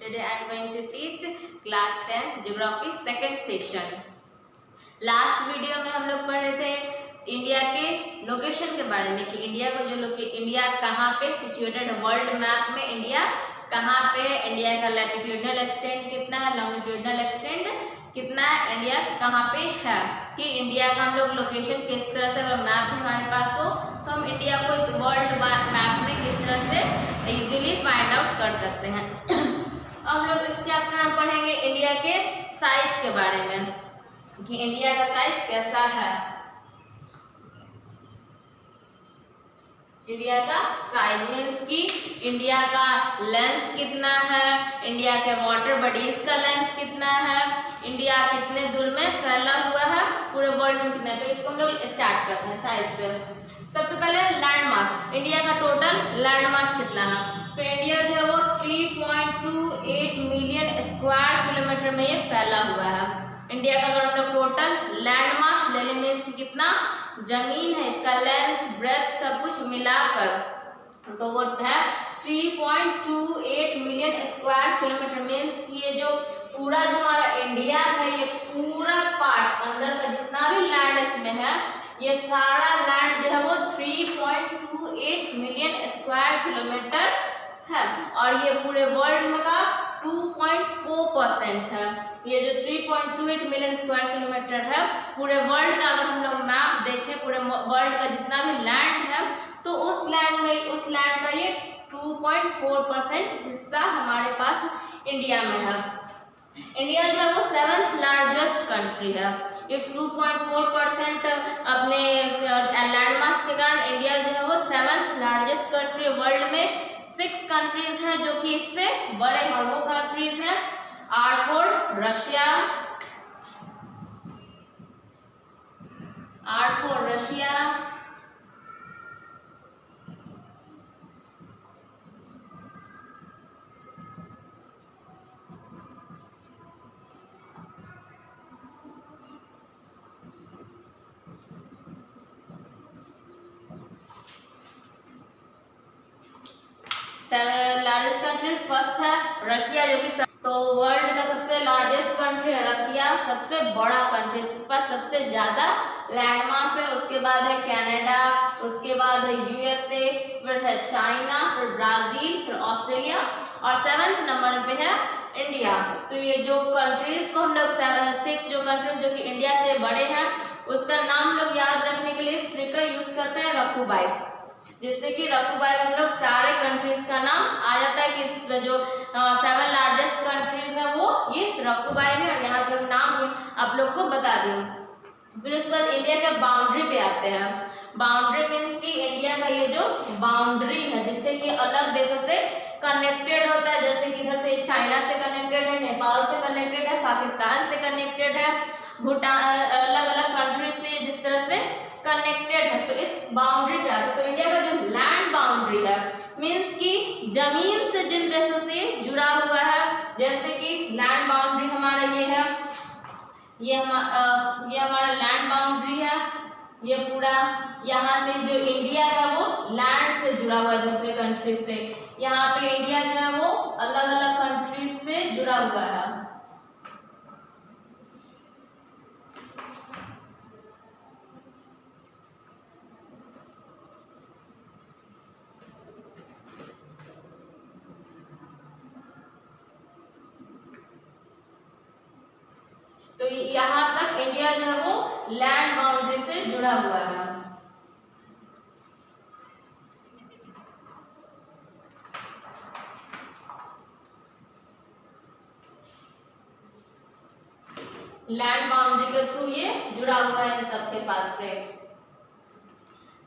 Today I am going to teach class 10 Geography second session. Last video में हम लोग पढ़ रहे थे इंडिया के लोकेशन के बारे में कि इंडिया को इंडिया कहाँ पे सिचुएटेड है वर्ल्ड मैप में, इंडिया कहाँ पे, इंडिया का लैटिट्यूडनल एक्सटेंट कितना है, लॉन्गिट्यूडनल एक्सटेंट कितना है, इंडिया कहाँ पे है, कि इंडिया का हम लोग लोकेशन किस तरह से, अगर मैप हमारे पास हो तो हम इंडिया को इस वर्ल्ड मैप में किस तरह से इजीली फाइंड आउट कर सकते हैं। हम लोग इस चैप्टर में पढ़ेंगे इंडिया के साइज के बारे में कि इंडिया का साइज कैसा है। इंडिया का साइज मीन्स कि इंडिया का लेंथ कितना है, इंडिया के वाटर बॉडीज का लेंथ कितना है, इंडिया कितने दूर में फैला हुआ है पूरे वर्ल्ड में कितना है। तो इसको हम लोग स्टार्ट करते हैं साइज से। सबसे पहले लैंड मास, इंडिया का टोटल लैंड मास कितना है। तो इंडिया जो है वो 3.28 मिलियन स्क्वायर किलोमीटर में ये फैला हुआ है। इंडिया का अगर हम लोग टोटल लैंड मास ले लें मीन्स कितना जमीन है, इसका लेंथ ब्रेथ सब कुछ मिलाकर, तो वो है 3.28 मिलियन स्क्वायर किलोमीटर मीन्स ये जो पूरा जो हमारा इंडिया है ये पूरा पार्ट अंदर का जितना भी लैंड इसमें है ये सारा लैंड जो है वो 3.28 मिलियन स्क्वायर किलोमीटर है और ये पूरे वर्ल्ड में का 2.4% है। ये जो 3.28 मिलियन स्क्वायर किलोमीटर है पूरे वर्ल्ड का, अगर हम लोग मैप देखें पूरे वर्ल्ड का जितना भी लैंड है तो उस लैंड का ये 2.4% हिस्सा हमारे पास इंडिया में है। इंडिया जो है वो 7th लार्जेस्ट कंट्री है। इस 2.4% अपने लैंड मास के कारण इंडिया जो है वो 7th लार्जेस्ट कंट्री वर्ल्ड में। 6 कंट्रीज हैं जो कि इससे बड़े हैं, वो कंट्रीज हैं R for Russia, largest countries first है रशिया जो कि तो वर्ल्ड का सबसे लार्जेस्ट कंट्री है रशिया, सबसे बड़ा कंट्री, इसके पास सबसे ज्यादा लैंड मास है। उसके बाद है कनाडा, उसके बाद है यूएसए, फिर है चाइना, फिर ब्राजील, फिर ऑस्ट्रेलिया और 7th नंबर पे है इंडिया। तो ये जो कंट्रीज को हम लोग 6 जो कंट्रीज जो कि इंडिया से बड़े हैं उसका नाम लोग याद रखने के लिए स्ट्रिक यूज करते हैं रकूबाई, जिससे कि रकूबाई हम लोग सारे कंट्रीज का नाम आ जाता है कि जो 7 लार्जेस्ट कंट्रीज है वो इस रकूबाई में, और यहाँ पे नाम आप लोग को बता दूं। फिर उसके बाद इंडिया के बाउंड्री पे आते हैं। बाउंड्री मीन्स कि इंडिया का ये जो बाउंड्री है जिससे कि अलग देशों से कनेक्टेड होता है, जैसे कि इधर से चाइना से कनेक्टेड है, नेपाल से कनेक्टेड है, पाकिस्तान से कनेक्टेड है, भूटान, अलग अलग कंट्री से जिस तरह से कनेक्टेड है। तो इस बाउंड्री पे आते हैं। तो इंडिया का जो लैंड बाउंड्री है मीन्स कि जमीन से जिन देशों से जुड़ा हुआ है, जैसे कि लैंड बाउंड्री हमारा ये है, ये हमारा लैंड बाउंड्री है, ये पूरा यहाँ से जो इंडिया है वो लैंड से जुड़ा हुआ है दूसरे कंट्री से। यहाँ पे इंडिया जो है वो अलग अलग कंट्री से जुड़ा हुआ है। तो यहाँ तक इंडिया जो है वो लैंड बाउंड्री से जुड़ा हुआ है। लैंड बाउंड्री के थ्रू ये जुड़ा हुआ है इन सबके पास से।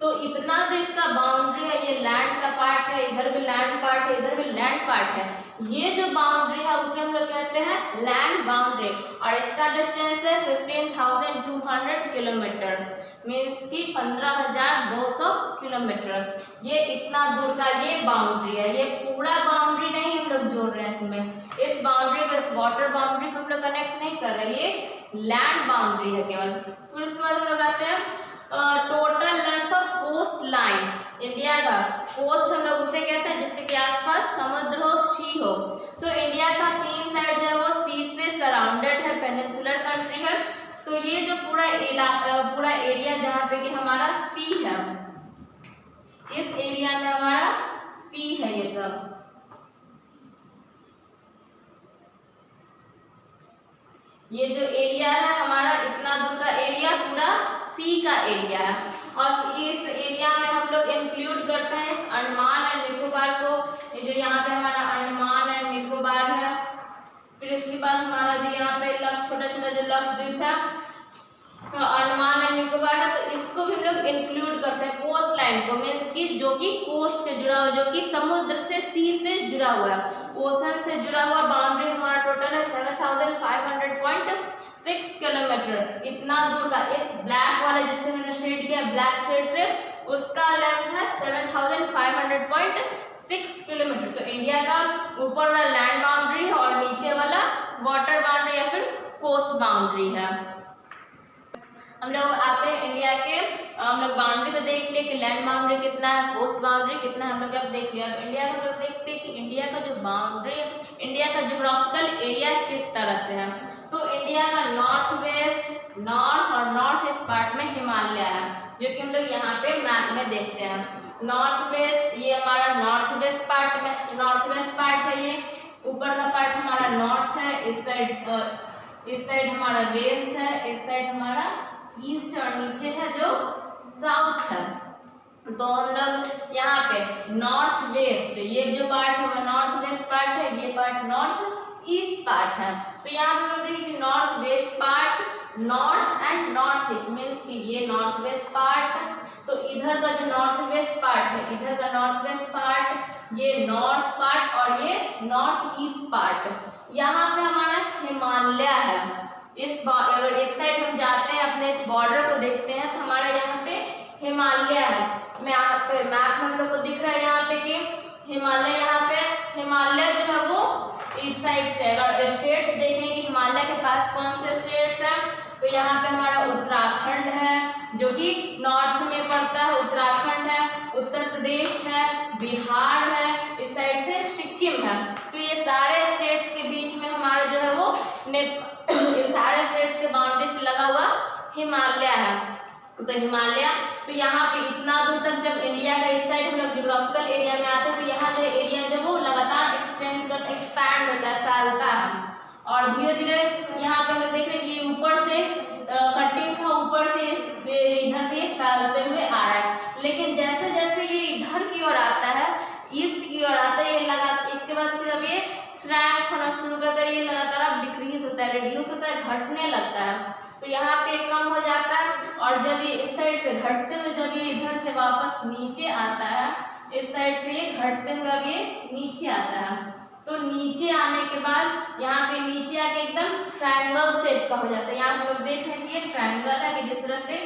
तो इतना जो इसका बाउंड्री है ये लैंड का पार्ट है, इधर भी लैंड पार्ट है, इधर भी लैंड पार्ट है। ये जो बाउंड्री है उसे हम लोग कहते हैं लैंड बाउंड्री और इसका डिस्टेंस है 15,200 किलोमीटर मीन्स कि 15,200 किलोमीटर। ये इतना दूर का ये बाउंड्री है। ये पूरा बाउंड्री नहीं हम लोग जोड़ रहे हैं इसमें, इस बाउंड्री को इस वाटर बाउंड्री को हम लोग कनेक्ट नहीं कर रहे, ये लैंड बाउंड्री है केवल। फिर उसके बाद हम लोग आते हैं total length of coast line. India का कोस्ट हम लोग उसे कहते हैं जिसके आसपास समुद्र हो, सी हो। तो इंडिया का तो ये जो पूरा एरिया जहाँ पे कि हमारा सी है, इस एरिया में हमारा सी है ये सब। ये जो एरिया है हमारा, इतना दूर का एरिया पूरा सी का एरिया है। और इस एरिया में हम लोग इंक्लूड करते हैं इस अंडमान एंड निकोबार को। ये जो यहाँ पे हमारा अंडमान एंड निकोबार है, फिर इसके बाद हमारा जो यहाँ पे छोटा छोटा जो लक्षद्वीप है, तो अंडमान एंड निकोबार है, तो इसको भी हम लोग इंक्लूड करते हैं कोस्ट लाइन को, मीन्स की जो कि कोस्ट से जुड़ा हुआ, जो कि समुद्र से, सी से जुड़ा हुआ है, ओशन से जुड़ा हुआ बाउंड्री हमारा टोटल है 7500.6 किलोमीटर। इतना दूर का इस ब्लैक वाला जिससे मैंने शेड किया ब्लैक शेड से, उसका लेंथ है 7500.6 किलोमीटर। तो इंडिया का ऊपर वाला लैंड बाउंड्री है और नीचे वाला वाटर बाउंड्री या फिर कोस्ट बाउंड्री है। हम लोग आते हैं इंडिया के, हम लोग बाउंड्री तो देख लिए कि लैंड बाउंड्री कितना है, कोस्ट बाउंड्री कितना है, हम लोग अब देख लिया। तो इंडिया का हम लोग देखते हैं कि इंडिया का जो बाउंड्री, इंडिया का ज्योग्राफिकल एरिया किस तरह से है। तो इंडिया का नॉर्थ वेस्ट, नॉर्थ और नॉर्थ ईस्ट पार्ट में हिमालय है, जो कि हम लोग यहाँ पे मैप में देखते हैं। नॉर्थ वेस्ट, ये हमारा नॉर्थ वेस्ट पार्ट में, नॉर्थ वेस्ट पार्ट है, ये ऊपर का पार्ट हमारा नॉर्थ है, इस साइड हमारा वेस्ट है, इस साइड हमारा ईस्ट और नीचे है जो साउथ है। तो हम लोग यहाँ पे नॉर्थ वेस्ट, ये जो पार्ट है वो नॉर्थ वेस्ट पार्ट है, ये पार्ट नॉर्थ ईस्ट पार्ट है। तो यहाँ हम लोग देखें कि north west part, north and north east, means कि ये नॉर्थ वेस्ट पार्ट, तो इधर का जो नॉर्थ वेस्ट पार्ट है, इधर का नॉर्थ वेस्ट पार्ट, ये नॉर्थ पार्ट और ये नॉर्थ ईस्ट पार्ट। यहाँ पे हमारा हिमालय है। अगर इस साइड हम जाते हैं, अपने इस बॉर्डर को देखते हैं, तो हमारा यहाँ पे हिमालय है। मैप में हम लोग को दिख रहा है यहाँ पे कि हिमालय, यहाँ पे हिमालय जो है वो इस साइड से। अगर स्टेट्स देखें कि हिमालय के पास कौन से स्टेट्स हैं, तो यहाँ पे हमारा उत्तराखंड है जो कि नॉर्थ में पड़ता है, उत्तराखंड है, उत्तर प्रदेश है, बिहार है, इस साइड से सिक्किम है। तो ये सारे स्टेट्स के बीच में हमारा जो है वो इन सारे स्टेट्स के बाउंड्री से लगा हुआ हिमालय है। तो हिमालय, तो यहाँ पे इतना दूर तक जब इंडिया का इस साइड हम लोग ज्योग्राफिकल एरिया में आते हैं, तो यहाँ जो एरिया जो वो लगातार एक्सपैंड होता है, फैलता है। और धीरे धीरे यहाँ पे हम लोग देख रहे हैं कि ऊपर से कटिंग था, ऊपर से इधर से फैलते हुए आ रहा है। लेकिन जैसे जैसे ये इधर की ओर आता है, ईस्ट की ओर आता है, ये लगा, इसके बाद फिर अब ये श्रैंक होना शुरू करता है, ये लगातार अब डिक्रीज होता है, रिड्यूस होता है, घटने लगता है। तो यहाँ पे कम हो जाता है, और जब ये इस साइड से घटते हुए जब ये इधर से वापस नीचे आता है, इस साइड से ये घटते हुए अब ये नीचे आता है। तो नीचे आने के बाद यहाँ पे नीचे आके एकदम ट्रायंगल शेप का हो जाता है। यहाँ हम लोग देख रहे हैं कि ये ट्रायंगल है, कि जिस तरह से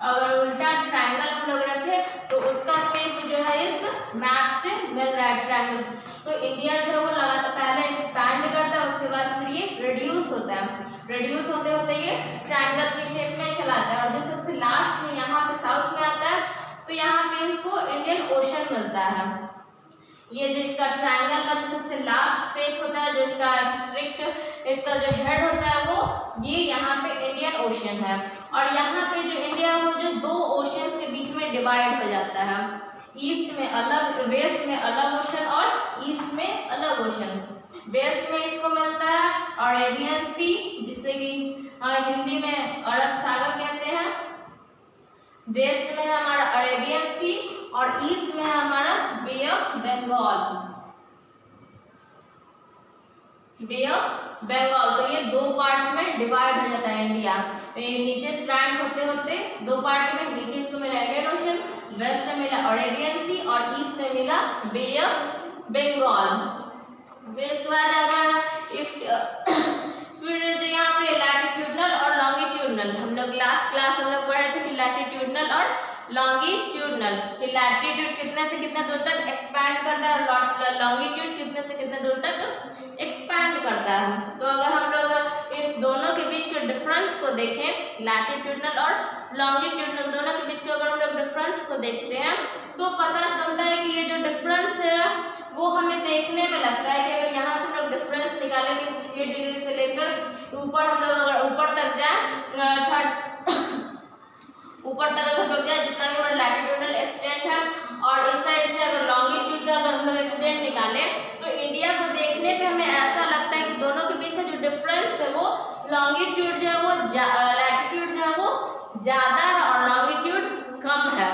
अगर उल्टा ट्रायंगल हम लोग रखे तो उसका शेप जो है इस मैप से मिल रहा है, ट्रायंगल। तो इंडिया जो है वो लगातार पहले एक्सपैंड करता है, उसके बाद फिर ये रिड्यूस होता है, रिड्यूस होते होते ये ट्रायंगल की शेप में चला आता है। और जो सबसे लास्ट में यहाँ पे साउथ में आता है, तो यहाँ पे इसको इंडियन ओशन मिलता है। ये जो इसका ट्रायंगल का जो सबसे लास्ट शेप होता है, जो इसका स्ट्रिक्ट इसका जो हेड होता है, वो ये यहाँ पे इंडियन ओशन है। और यहाँ पे जो इंडिया है वो जो दो ओशंस के बीच में डिवाइड हो जाता है, ईस्ट में अलग, वेस्ट में अलग ओशन और ईस्ट में अलग ओशन। वेस्ट में इसको मिलता है अरेबियन सी, जिसे कि हिंदी में अरब सागर कहते हैं। वेस्ट में है हमारा अरेबियन सी और ईस्ट में है हमारा bay of Bengal, bay of Bengal. तो ये दो पार्ट्स में डिवाइड हो जाता है इंडिया। नीचे स्ट्रैंड होते होते दो पार्ट में, नीचे इसको मिला इंडियन ओशन, वेस्ट में मिला अरेबियन सी और ईस्ट में मिला बे ऑफ बंगाल। फिर इसके बाद हमारा इस फिर जो यहाँ पे लैटिट्यूडनल और लॉन्गिट्यूडनल, हम लोग लास्ट क्लास हम लोग पढ़े थे कि लैटिट्यूडनल और लॉन्गिट्यूडनल, कि लैटिट्यूड कितने से कितने दूर तक एक्सपैंड करता है और लॉन्गिट्यूड कितने से कितने दूर तक एक्सपैंड करता है। तो अगर हम लोग इस दोनों के बीच के डिफरेंस को देखें, लैटिट्यूडनल और लॉन्गिट्यूडनल दोनों के बीच के अगर हम लोग डिफरेंस को देखते हैं, तो पता चलता है कि ये जो डिफरेंस है वो हमें देखने में लगता है कि अगर यहाँ से हम लोग डिफरेंस निकालेंगे 6 डिग्री से लेकर ऊपर, हम लोग अगर ऊपर तक जाए ऊपर तक अगर हो गया जितना भी हमारा लैटिट्यूडनल एक्सटेंट है, और इस साइड से अगर लॉन्गिट्यूड का अगर हम लोग एक्सटेंट निकाले तो इंडिया को देखने पे हमें ऐसा लगता है कि दोनों के बीच का जो डिफरेंस है वो लॉन्गिट्यूड जो है वो लैटिट्यूड जो है वो ज़्यादा है और लॉन्गिट्यूड कम है,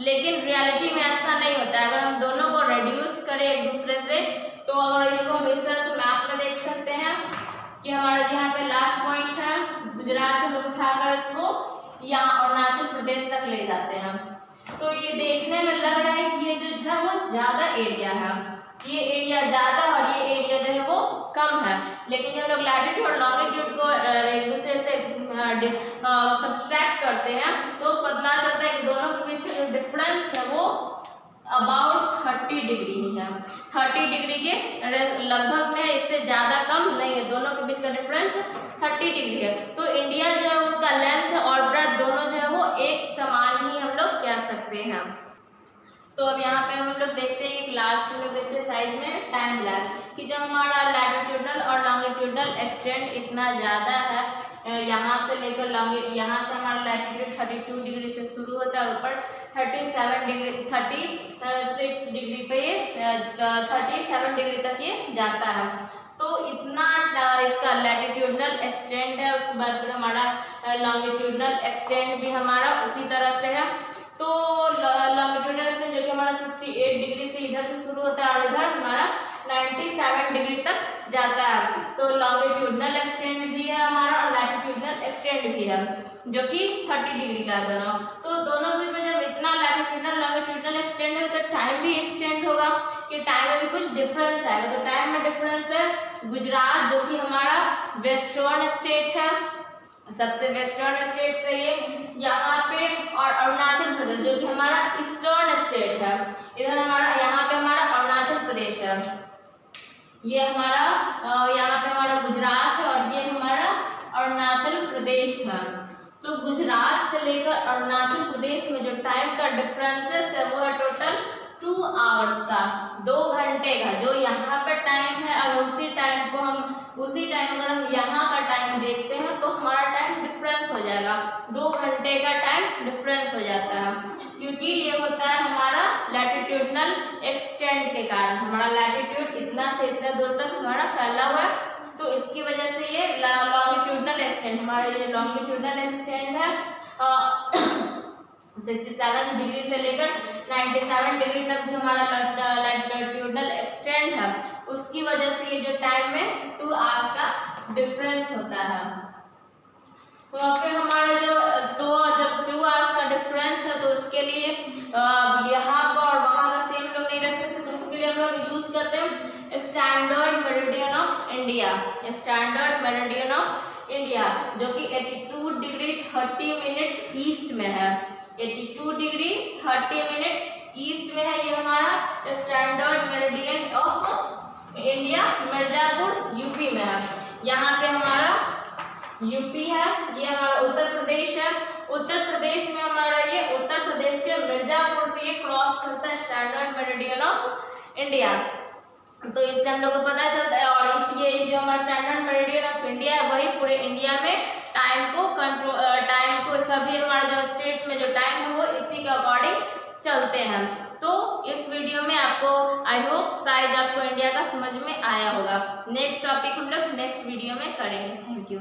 लेकिन रियलिटी में ऐसा नहीं होता है। अगर हम दोनों को रिड्यूस करें एक दूसरे से, तो अगर इसको हम इस तरह से मैप में देख सकते हैं कि हमारा यहाँ पे लास्ट पॉइंट है, गुजरात से लोग उठाकर इसको यहाँ अरुणाचल प्रदेश तक ले जाते हैं। तो ये देखने में लग रहा है कि ये जो है वो ज़्यादा एरिया है, ये एरिया ज़्यादा और ये एरिया जो है वो कम है, लेकिन जब लोग लैटिट्यूड और लॉन्गिट्यूड को एक दूसरे से सब्सट्रैक्ट करते हैं तो पता चलता है कि दोनों के बीच का जो डिफरेंस है वो अबाउट 30 डिग्री ही है, 30 डिग्री के लगभग में है, इससे ज़्यादा कम नहीं है, दोनों के बीच का डिफरेंस 30 डिग्री है। तो इंडिया जो है उसका लेंथ और ब्रेथ दोनों जो है वो एक समान ही हम लोग कह सकते हैं। तो अब यहाँ पे हम लोग देखते हैं कि लास्ट में देखते हैं साइज में टाइम लैग, कि जब हमारा लैटिट्यूडनल और लॉन्गिट्यूडनल एक्सटेंट इतना ज़्यादा है, यहाँ से लेकर यहाँ से हमारा लैटिट्यूड 32 डिग्री से शुरू होता है और ऊपर 36 डिग्री पे 37 डिग्री तक ये जाता है। तो इतना इसका लैटिट्यूडनल एक्सटेंट है। उसके बाद फिर हमारा लॉन्गिट्यूडनल एक्सटेंट भी हमारा उसी तरह से है। तो लॉन्गिट्यूडनल एक्सटेंट जो कि हमारा 68 डिग्री से इधर से शुरू होता है और इधर हमारा 97 डिग्री तक जाता है। तो लॉन्गिट्यूडनल एक्सटेंट भी है हमारा और लैटिट्यूडनल एक्सटेंट भी है जो कि 30 डिग्री का दोनों। तो दोनों बीच में जब इतना लैटिट्यूडनल लॉन्गिट्यूडनल एक्सटेंड है तो टाइम भी एक्सटेंड होगा कि टाइम में भी कुछ डिफरेंस आएगा। तो टाइम में डिफरेंस है गुजरात जो कि हमारा वेस्टर्न स्टेट है, सबसे वेस्टर्न स्टेट से ये यहाँ पे, और अरुणाचल प्रदेश जो कि हमारा ईस्टर्न स्टेट है, इधर हमारा यहाँ पे हमारा अरुणाचल प्रदेश है, ये हमारा यहाँ पे हमारा गुजरात है और ये हमारा अरुणाचल प्रदेश है। तो गुजरात से लेकर अरुणाचल प्रदेश में जो टाइम का डिफरेंसेस है वो है टोटल 2 आवर्स का, 2 घंटे का। जो यहाँ पर टाइम है अगर उसी टाइम अगर हम यहाँ का टाइम देखते हैं तो हमारा टाइम डिफरेंस हो जाएगा, 2 घंटे का टाइम डिफरेंस हो जाता है, क्योंकि ये होता है हमारा लैटिट्यूडनल एक्सटेंट के कारण। हमारा लैटिट्यूड इतना से इतना दूर तक हमारा फैला हुआ है, तो इसकी वजह से ये लॉन्गिट्यूडनल एक्सटेंट, हमारा ये लॉन्गिट्यूडनल एक्सटेंट है 67 डिग्री से लेकर 97 डिग्री तक जो हमारा लैटिट्यूडनल एक्सटेंट है, उसकी वजह से ये जो टाइम में 2 आवर्स का डिफरेंस होता है। तो फिर हमारा जब 2 आवर्स का डिफरेंस है तो उसके लिए यहाँ का और वहाँ का सेम लोग नहीं रख सकते, तो उसके लिए हम लोग यूज करते हैं standard meridian of India, standard meridian of India जो कि 82 डिग्री 30 मिनट ईस्ट में है, 82 डिग्री 30 मिनट ईस्ट में है ये हमारा standard meridian of India, Mirzapur UP में है। यहाँ पे हमारा यूपी है, ये हमारा उत्तर प्रदेश है, उत्तर प्रदेश में हमारा ये उत्तर प्रदेश के मिर्जापुर से ये क्रॉस करता है स्टैंडर्ड मेरिडियन ऑफ इंडिया। तो इससे हम लोग को पता चलता है, और इसलिए जो हमारा स्टैंडर्ड मेरिडियन ऑफ इंडिया है वही पूरे इंडिया में टाइम को सभी हमारे जो स्टेट्स में जो टाइम है वो इसी के अकॉर्डिंग चलते हैं। तो इस वीडियो में आपको आई होप शायद आपको इंडिया का समझ में आया होगा। नेक्स्ट टॉपिक हम लोग नेक्स्ट वीडियो में करेंगे। Thank you.